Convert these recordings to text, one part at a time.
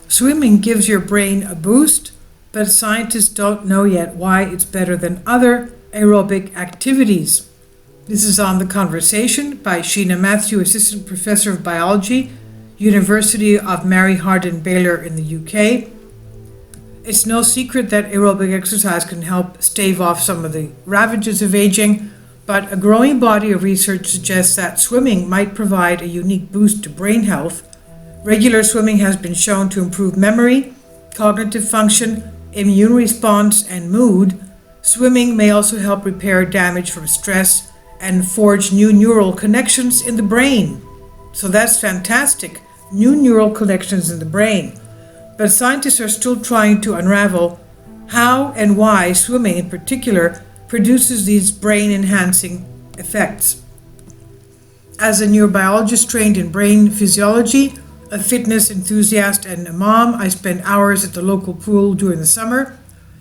Swimming gives your brain a boost, but scientists don't know yet why it's better than other aerobic activities. This is On the Conversation by Sheena Matthew, Assistant Professor of Biology, University of Mary Hardin Baylor in the UK. It's no secret that aerobic exercise can help stave off some of the ravages of aging, but a growing body of research suggests that swimming might provide a unique boost to brain health. Regular swimming has been shown to improve memory, cognitive function, immune response, and mood. Swimming may also help repair damage from stress and forge new neural connections in the brain. So that's fantastic, new neural connections in the brain. But scientists are still trying to unravel how and why swimming in particular produces these brain-enhancing effects. As a neurobiologist trained in brain physiology, a fitness enthusiast, and a mom, I spend hours at the local pool during the summer.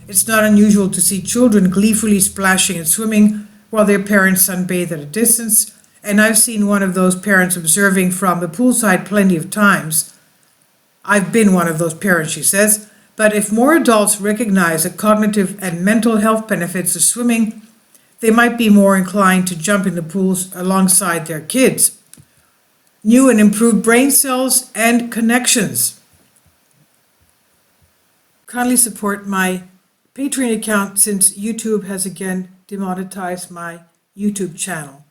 It's not unusual to see children gleefully splashing and swimming while their parents sunbathe at a distance, and I've seen one of those parents observing from the poolside plenty of times. I've been one of those parents, she says, but if more adults recognize the cognitive and mental health benefits of swimming, they might be more inclined to jump in the pools alongside their kids. New and improved brain cells and connections. Kindly support my Patreon account since YouTube has again demonetized my YouTube channel.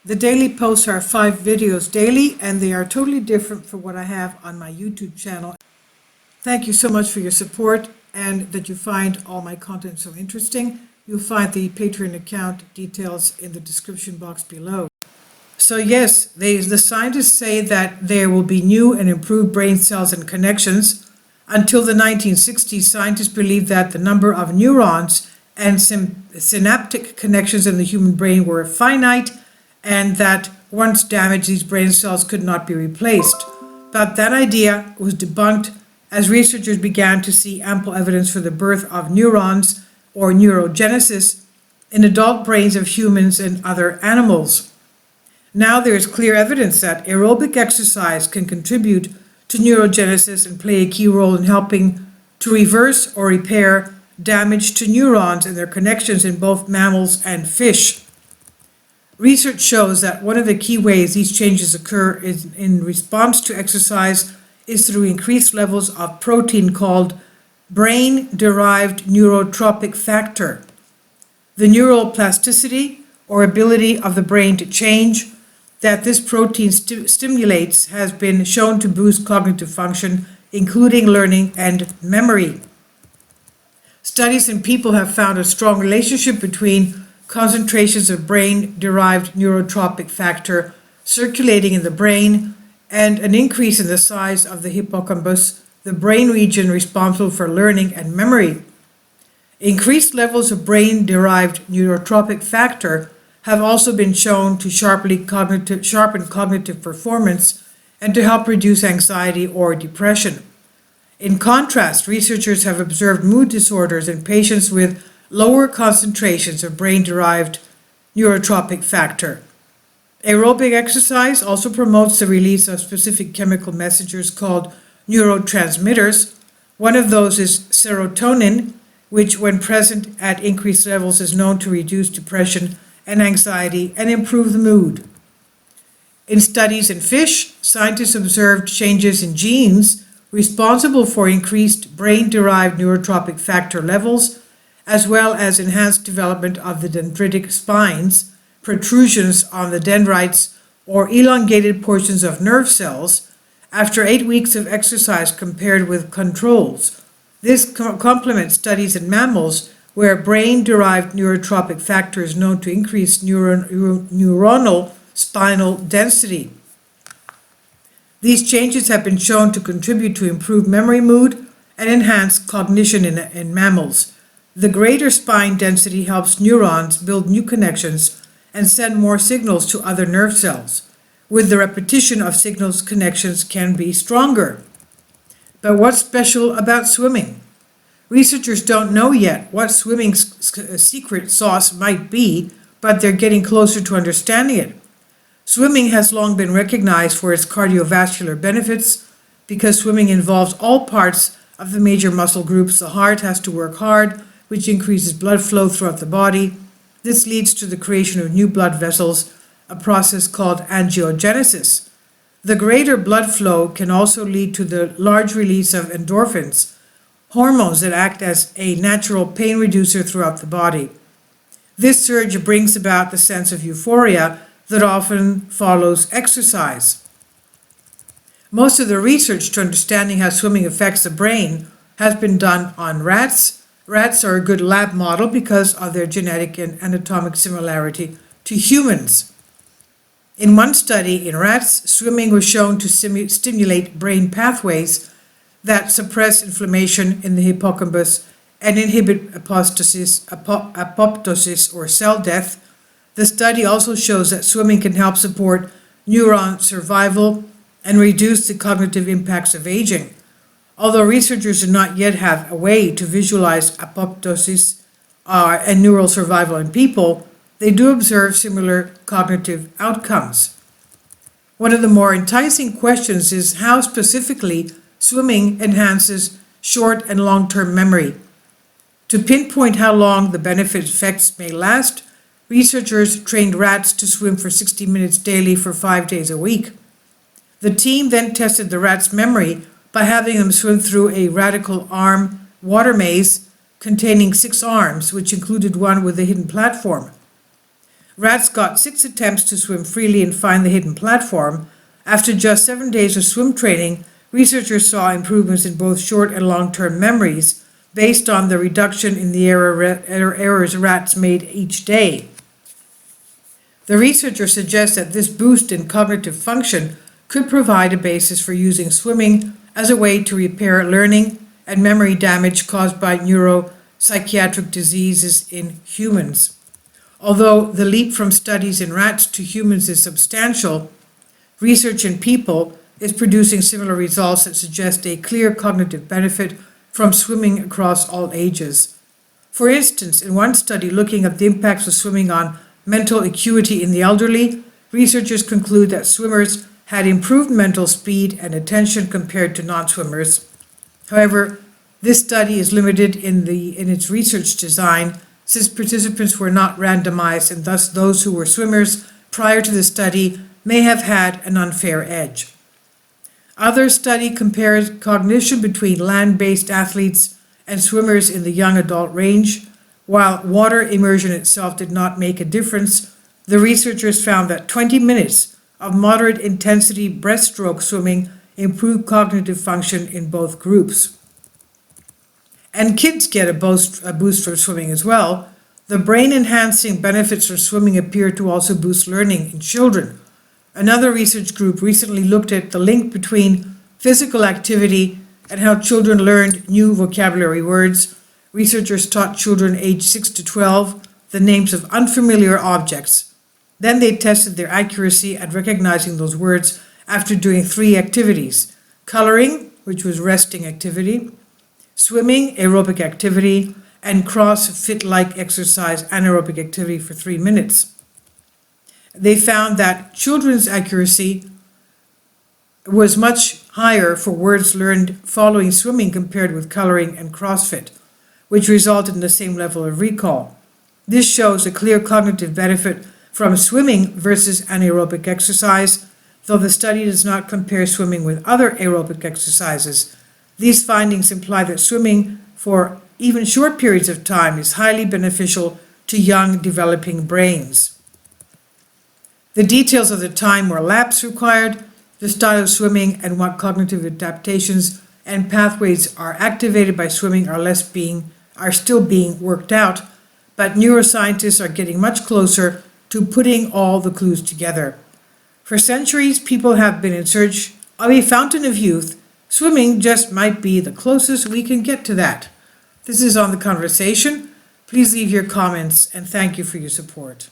The daily posts are 5 videos daily, and they are totally different from what I have on my YouTube channel. Thank you so much for your support and that you find all my content so interesting. You'll find the Patreon account details in the description box below. So yes, the scientists say that there will be new and improved brain cells and connections. Until the 1960s, scientists believed that the number of neurons and synaptic connections in the human brain were finite, and that once damaged, these brain cells could not be replaced. But that idea was debunked as researchers began to see ample evidence for the birth of neurons, or neurogenesis, in adult brains of humans and other animals. Now there is clear evidence that aerobic exercise can contribute to neurogenesis and play a key role in helping to reverse or repair damage to neurons and their connections in both mammals and fish. Research shows that one of the key ways these changes occur in response to exercise is through increased levels of protein called brain-derived neurotropic factor. The neural plasticity, or ability of the brain to change, that this protein stimulates has been shown to boost cognitive function, including learning and memory. Studies in people have found a strong relationship between concentrations of brain-derived neurotropic factor circulating in the brain and an increase in the size of the hippocampus, the brain region responsible for learning and memory. Increased levels of brain-derived neurotropic factor have also been shown to sharpen cognitive performance and to help reduce anxiety or depression. In contrast, researchers have observed mood disorders in patients with lower concentrations of brain-derived neurotropic factor. Aerobic exercise also promotes the release of specific chemical messengers called neurotransmitters. One of those is serotonin, which when present at increased levels is known to reduce depression and anxiety and improve the mood. In studies in fish, scientists observed changes in genes responsible for increased brain-derived neurotropic factor levels, as well as enhanced development of the dendritic spines, protrusions on the dendrites or elongated portions of nerve cells, after 8 weeks of exercise compared with controls. This complements studies in mammals where brain-derived neurotropic factor is known to increase neuronal spinal density. These changes have been shown to contribute to improved memory, mood, and enhanced cognition in mammals. The greater spine density helps neurons build new connections and send more signals to other nerve cells. With the repetition of signals, connections can be stronger. But what's special about swimming? Researchers don't know yet what swimming's secret sauce might be, but they're getting closer to understanding it. Swimming has long been recognized for its cardiovascular benefits, because swimming involves all parts of the major muscle groups. The heart has to work hard, which increases blood flow throughout the body. This leads to the creation of new blood vessels, a process called angiogenesis. The greater blood flow can also lead to the large release of endorphins, hormones that act as a natural pain reducer throughout the body. This surge brings about the sense of euphoria that often follows exercise. Most of the research to understanding how swimming affects the brain has been done on rats. Rats are a good lab model because of their genetic and anatomic similarity to humans. In one study in rats, swimming was shown to stimulate brain pathways that suppress inflammation in the hippocampus and inhibit apoptosis or cell death. The study also shows that swimming can help support neuron survival and reduce the cognitive impacts of aging. Although researchers do not yet have a way to visualize apoptosis and neural survival in people, they do observe similar cognitive outcomes. One of the more enticing questions is how specifically swimming enhances short and long-term memory. To pinpoint how long the benefit effects may last, researchers trained rats to swim for 60 minutes daily for 5 days a week. The team then tested the rats' memory by having them swim through a radical arm water maze containing 6 arms, which included one with a hidden platform. Rats got 6 attempts to swim freely and find the hidden platform. After just 7 days of swim training, researchers saw improvements in both short and long-term memories based on the reduction in the errors rats made each day. The researchers suggest that this boost in cognitive function could provide a basis for using swimming as a way to repair learning and memory damage caused by neuropsychiatric diseases in humans. Although the leap from studies in rats to humans is substantial, research in people is producing similar results that suggest a clear cognitive benefit from swimming across all ages. For instance, in one study looking at the impacts of swimming on mental acuity in the elderly, researchers conclude that swimmers had improved mental speed and attention compared to non-swimmers. However, this study is limited in its research design, since participants were not randomized, and thus those who were swimmers prior to the study may have had an unfair edge. Other study compares cognition between land-based athletes and swimmers in the young adult range. While water immersion itself did not make a difference, the researchers found that 20 minutes of moderate intensity breaststroke swimming improved cognitive function in both groups. And kids get a boost from swimming as well. The brain-enhancing benefits from swimming appear to also boost learning in children. Another research group recently looked at the link between physical activity and how children learned new vocabulary words. Researchers taught children aged 6 to 12 the names of unfamiliar objects. Then they tested their accuracy at recognizing those words after doing 3 activities: coloring, which was resting activity, swimming, aerobic activity, and CrossFit-like exercise, anaerobic activity for 3 minutes. They found that children's accuracy was much higher for words learned following swimming compared with coloring and CrossFit, which resulted in the same level of recall. This shows a clear cognitive benefit from swimming versus anaerobic exercise, though the study does not compare swimming with other aerobic exercises. These findings imply that swimming for even short periods of time is highly beneficial to young developing brains. The details of the time or lapse required, the style of swimming, and what cognitive adaptations and pathways are activated by swimming are still being worked out, but neuroscientists are getting much closer to putting all the clues together. For centuries, people have been in search of a fountain of youth. Swimming just might be the closest we can get to that. This is On the Conversation. Please leave your comments, and thank you for your support.